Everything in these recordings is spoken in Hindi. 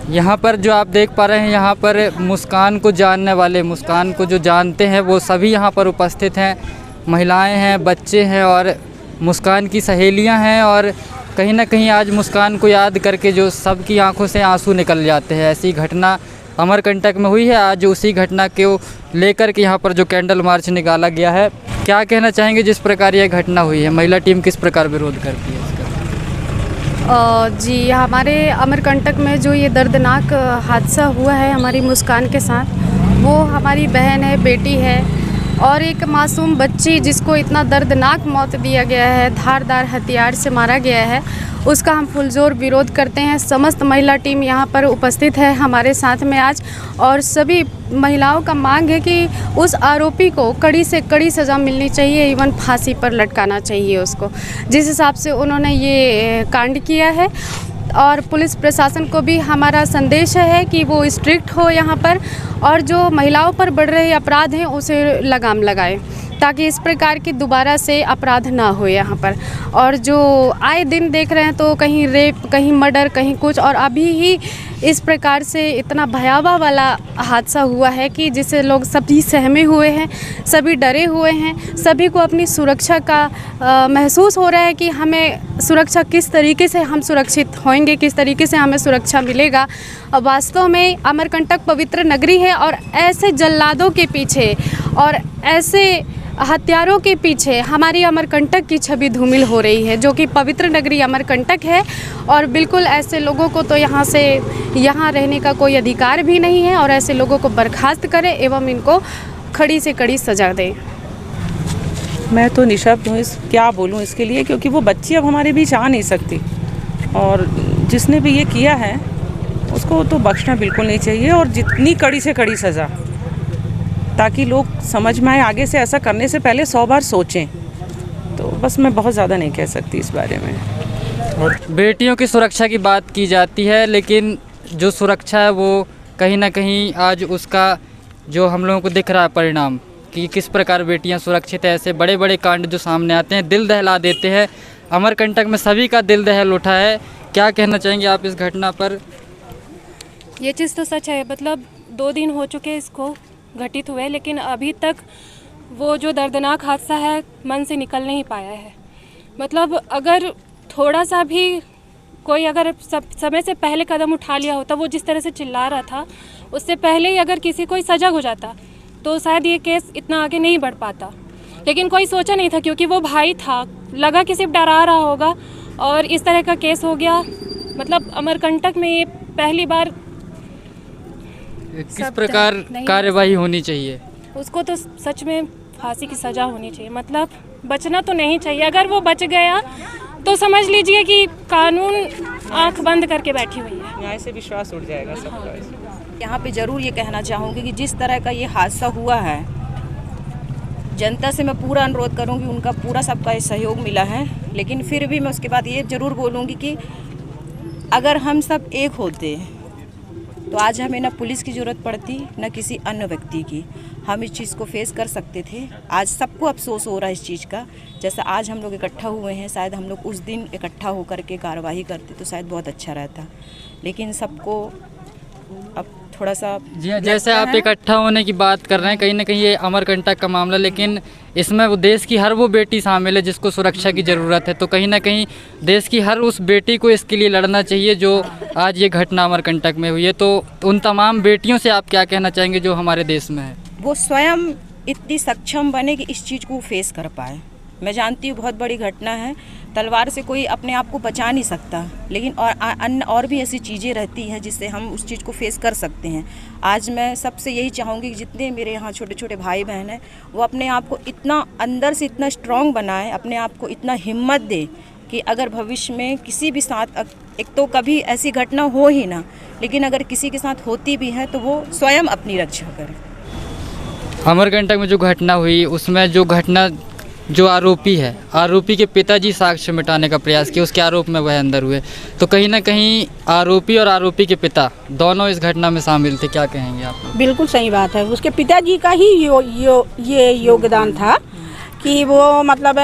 यहाँ पर जो आप देख पा रहे हैं, यहाँ पर मुस्कान को जानने वाले, मुस्कान को जो जानते हैं वो सभी यहाँ पर उपस्थित हैं। महिलाएं हैं, बच्चे हैं और मुस्कान की सहेलियां हैं। और कहीं ना कहीं आज मुस्कान को याद करके जो सबकी आंखों से आंसू निकल जाते हैं। ऐसी घटना अमरकंटक में हुई है। आज उसी घटना को लेकर के यहाँ पर जो कैंडल मार्च निकाला गया है, क्या कहना चाहेंगे जिस प्रकार यह घटना हुई है? महिला टीम किस प्रकार विरोध करती है इसका? जी, हमारे अमरकंटक में जो ये दर्दनाक हादसा हुआ है हमारी मुस्कान के साथ, वो हमारी बहन है, बेटी है और एक मासूम बच्ची जिसको इतना दर्दनाक मौत दिया गया है, धारदार हथियार से मारा गया है, उसका हम पुरजोर विरोध करते हैं। समस्त महिला टीम यहाँ पर उपस्थित है हमारे साथ में आज, और सभी महिलाओं का मांग है कि उस आरोपी को कड़ी से कड़ी सज़ा मिलनी चाहिए, इवन फांसी पर लटकाना चाहिए उसको, जिस हिसाब से उन्होंने ये कांड किया है। और पुलिस प्रशासन को भी हमारा संदेश है कि वो स्ट्रिक्ट हो यहाँ पर, और जो महिलाओं पर बढ़ रहे अपराध हैं उसे लगाम लगाए, ताकि इस प्रकार की दोबारा से अपराध ना हो यहाँ पर। और जो आए दिन देख रहे हैं तो कहीं रेप, कहीं मर्डर, कहीं कुछ, और अभी ही इस प्रकार से इतना भयावह वाला हादसा हुआ है कि जिससे लोग सभी सहमे हुए हैं, सभी डरे हुए हैं, सभी को अपनी सुरक्षा का महसूस हो रहा है कि हमें सुरक्षा किस तरीके से हम सुरक्षित होंगे, किस तरीके से हमें सुरक्षा मिलेगा। वास्तव में अमरकंटक पवित्र नगरी है, और ऐसे जल्लादों के पीछे और ऐसे हत्यारों के पीछे हमारी अमरकंटक की छवि धूमिल हो रही है, जो कि पवित्र नगरी अमरकंटक है। और बिल्कुल ऐसे लोगों को तो यहाँ रहने का कोई अधिकार भी नहीं है, और ऐसे लोगों को बर्खास्त करें एवं इनको कड़ी से कड़ी सज़ा दें। मैं तो निशब्द हूँ, क्या बोलूँ इसके लिए, क्योंकि वो बच्ची अब हमारे बीच आ नहीं सकती, और जिसने भी ये किया है उसको तो बख्शना बिल्कुल नहीं चाहिए, और जितनी कड़ी से कड़ी सज़ा, ताकि लोग समझ में आए, आगे से ऐसा करने से पहले 100 बार सोचें। तो बस मैं बहुत ज़्यादा नहीं कह सकती इस बारे में। और बेटियों की सुरक्षा की बात की जाती है, लेकिन जो सुरक्षा है वो कहीं ना कहीं आज उसका जो हम लोगों को दिख रहा है परिणाम, कि किस प्रकार बेटियां सुरक्षित है। ऐसे बड़े बड़े कांड जो सामने आते हैं दिल दहला देते हैं। अमरकंटक में सभी का दिल दहल उठा है। क्या कहना चाहेंगे आप इस घटना पर? ये चीज़ तो सच है, मतलब 2 दिन हो चुके इसको घटित हुए, लेकिन अभी तक वो जो दर्दनाक हादसा है मन से निकल नहीं पाया है। मतलब अगर थोड़ा सा भी कोई अगर समय से पहले कदम उठा लिया होता, वो जिस तरह से चिल्ला रहा था, उससे पहले ही अगर किसी को सजग हो जाता तो शायद ये केस इतना आगे नहीं बढ़ पाता। लेकिन कोई सोचा नहीं था, क्योंकि वो भाई था, लगा कि सिर्फ डरा रहा होगा और इस तरह का केस हो गया। मतलब अमरकंटक में ये पहली बार किस प्रकार कार्यवाही होनी चाहिए? उसको तो सच में फांसी की सज़ा होनी चाहिए, मतलब बचना तो नहीं चाहिए। अगर वो बच गया तो समझ लीजिए कि कानून आंख बंद करके बैठी हुई है, न्याय से विश्वास उठ जाएगा सबका। यहाँ पे ज़रूर ये कहना चाहूँगी कि जिस तरह का ये हादसा हुआ है, जनता से मैं पूरा अनुरोध करूँगी, उनका पूरा सबका सहयोग मिला है। लेकिन फिर भी मैं उसके बाद ये ज़रूर बोलूँगी कि अगर हम सब एक होते तो आज हमें ना पुलिस की ज़रूरत पड़ती, ना किसी अन्य व्यक्ति की। हम इस चीज़ को फेस कर सकते थे। आज सबको अफसोस हो रहा है इस चीज़ का। जैसा आज हम लोग इकट्ठा हुए हैं, शायद हम लोग उस दिन इकट्ठा होकर के कार्रवाई करते तो शायद बहुत अच्छा रहता, लेकिन सबको अब थोड़ा सा जैसे आप इकट्ठा होने की बात कर रहे हैं, कहीं ना कहीं ये अमरकंटक का मामला, लेकिन इसमें वो देश की हर वो बेटी शामिल है जिसको सुरक्षा की ज़रूरत है। तो कहीं ना कहीं देश की हर उस बेटी को इसके लिए लड़ना चाहिए जो आज ये घटना अमरकंटक में हुई है। तो उन तमाम बेटियों से आप क्या कहना चाहेंगे जो हमारे देश में है? वो स्वयं इतनी सक्षम बने कि इस चीज़ को फेस कर पाए। मैं जानती हूँ बहुत बड़ी घटना है, तलवार से कोई अपने आप को बचा नहीं सकता, लेकिन और भी ऐसी चीज़ें रहती हैं जिससे हम उस चीज़ को फेस कर सकते हैं। आज मैं सबसे यही चाहूँगी कि जितने मेरे यहाँ छोटे छोटे भाई बहन हैं, वो अपने आप को इतना अंदर से इतना स्ट्रॉन्ग बनाएं, अपने आप को इतना हिम्मत दे कि अगर भविष्य में किसी भी साथ, एक तो कभी ऐसी घटना हो ही ना, लेकिन अगर किसी के साथ होती भी है तो वो स्वयं अपनी रक्षा करें। अमरकंटक में जो घटना हुई, उसमें जो आरोपी है, आरोपी के पिताजी साक्ष्य मिटाने का प्रयास किया, उसके आरोप में वह अंदर हुए। तो कहीं ना कहीं आरोपी और आरोपी के पिता दोनों इस घटना में शामिल थे। क्या कहेंगे आप? बिल्कुल सही बात है, उसके पिताजी का ही ये योगदान था कि वो मतलब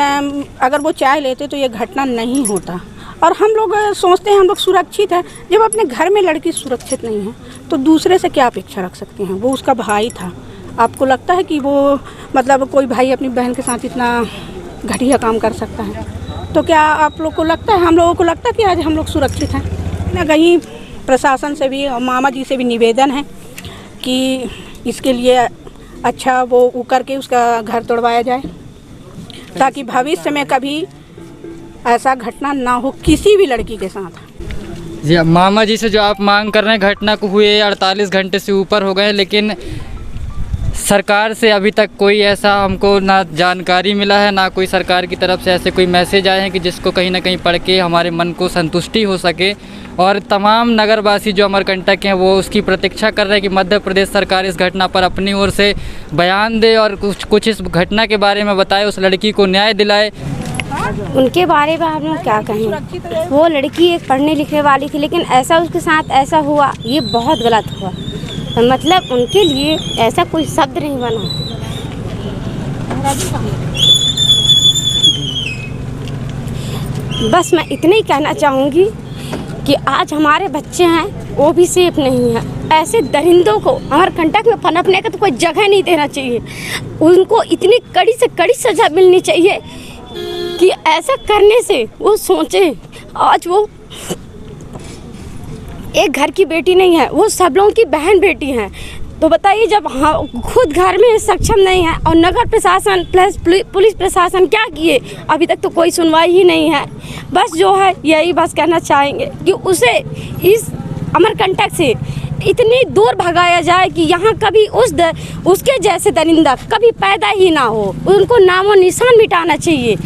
अगर वो चाह लेते तो ये घटना नहीं होता। और हम लोग सोचते हैं हम लोग सुरक्षित हैं। जब अपने घर में लड़की सुरक्षित नहीं है तो दूसरे से क्या अपेक्षा रख सकते हैं। वो उसका भाई था, आपको लगता है कि वो मतलब कोई भाई अपनी बहन के साथ इतना घटिया काम कर सकता है? तो क्या आप लोग को लगता है, हम लोगों को लगता है कि आज हम लोग सुरक्षित हैं? ना कहीं प्रशासन से भी और मामा जी से भी निवेदन है कि इसके लिए अच्छा वो करके उसका घर तोड़वाया जाए, ताकि भविष्य में कभी ऐसा घटना ना हो किसी भी लड़की के साथ। जी, मामा जी से जो आप मांग कर रहे हैं, घटना को हुए 48 घंटे से ऊपर हो गए, लेकिन सरकार से अभी तक कोई ऐसा हमको ना जानकारी मिला है, ना कोई सरकार की तरफ से ऐसे कोई मैसेज आए हैं कि जिसको कहीं ना कहीं पढ़ के हमारे मन को संतुष्टि हो सके। और तमाम नगरवासी जो अमरकंटक हैं वो उसकी प्रतीक्षा कर रहे हैं कि मध्य प्रदेश सरकार इस घटना पर अपनी ओर से बयान दे और कुछ इस घटना के बारे में बताए, उस लड़की को न्याय दिलाए। उनके बारे में हम लोग क्या कहें, वो लड़की एक पढ़ने लिखने वाली थी, लेकिन ऐसा उसके साथ ऐसा हुआ, ये बहुत गलत हुआ। तो मतलब उनके लिए ऐसा कोई शब्द नहीं बना। बस मैं इतना ही कहना चाहूँगी कि आज हमारे बच्चे हैं वो भी सेफ नहीं है। ऐसे दरिंदों को अमरकंटक में पनपने का तो कोई जगह नहीं देना चाहिए। उनको इतनी कड़ी से कड़ी सज़ा मिलनी चाहिए कि ऐसा करने से वो सोचे। आज वो एक घर की बेटी नहीं है, वो सब लोगों की बहन बेटी हैं। तो बताइए, जब खुद घर में सक्षम नहीं है और नगर प्रशासन प्लस पुलिस प्रशासन क्या किए, अभी तक तो कोई सुनवाई ही नहीं है। बस जो है यही बस कहना चाहेंगे कि उसे इस अमरकंटक से इतनी दूर भगाया जाए कि यहाँ कभी उसके जैसे दरिंदा कभी पैदा ही ना हो। उनको नामो निशान मिटाना चाहिए।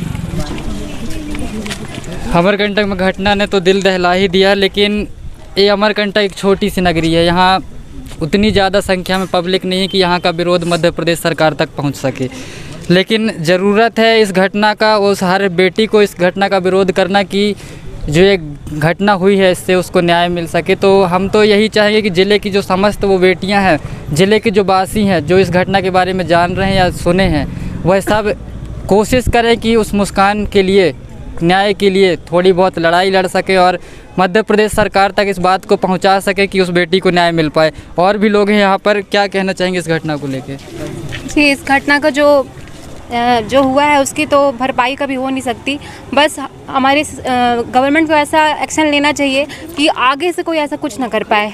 अमरकंटक में घटना ने तो दिल दहला ही दिया, लेकिन ये अमरकंटक एक छोटी सी नगरी है, यहाँ उतनी ज़्यादा संख्या में पब्लिक नहीं है कि यहाँ का विरोध मध्य प्रदेश सरकार तक पहुँच सके। लेकिन ज़रूरत है इस घटना का, उस हर बेटी को इस घटना का विरोध करना कि जो एक घटना हुई है इससे उसको न्याय मिल सके। तो हम तो यही चाहेंगे कि ज़िले की जो समस्त वो बेटियाँ हैं, ज़िले के जो वासी हैं, जो इस घटना के बारे में जान रहे हैं या सुने हैं, वह सब कोशिश करें कि उस मुस्कान के लिए, न्याय के लिए थोड़ी बहुत लड़ाई लड़ सके और मध्य प्रदेश सरकार तक इस बात को पहुंचा सके कि उस बेटी को न्याय मिल पाए। और भी लोग हैं यहाँ पर, क्या कहना चाहेंगे इस घटना को लेके? जी, इस घटना का जो हुआ है उसकी तो भरपाई कभी हो नहीं सकती। बस हमारे गवर्नमेंट को ऐसा एक्शन लेना चाहिए कि आगे से कोई ऐसा कुछ ना कर पाए,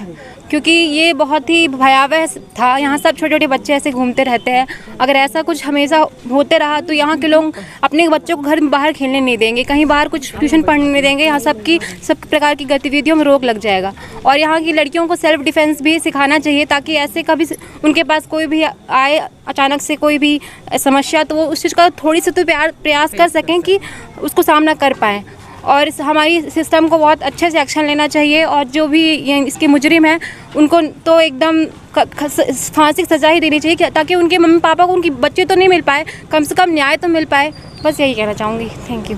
क्योंकि ये बहुत ही भयावह था। यहाँ सब छोटे छोटे बच्चे ऐसे घूमते रहते हैं। अगर ऐसा कुछ हमेशा होते रहा तो यहाँ के लोग अपने बच्चों को घर में बाहर खेलने नहीं देंगे, कहीं बाहर कुछ ट्यूशन पढ़ने नहीं देंगे। यहाँ सब प्रकार की गतिविधियों में रोक लग जाएगा। और यहाँ की लड़कियों को सेल्फ डिफेंस भी सिखाना चाहिए, ताकि ऐसे कभी उनके पास कोई भी आए अचानक से कोई भी समस्या, तो वो उस चीज़ का थोड़ी सी तो प्रयास कर सकें कि उसको सामना कर पाएँ। और हमारी सिस्टम को बहुत अच्छे से एक्शन लेना चाहिए। और जो भी इसके मुजरिम हैं उनको तो एकदम फांसी की सज़ा ही देनी चाहिए, ताकि उनके मम्मी पापा को उनकी बच्चे तो नहीं मिल पाए, कम से कम न्याय तो मिल पाए। बस यही कहना चाहूँगी। Thank you.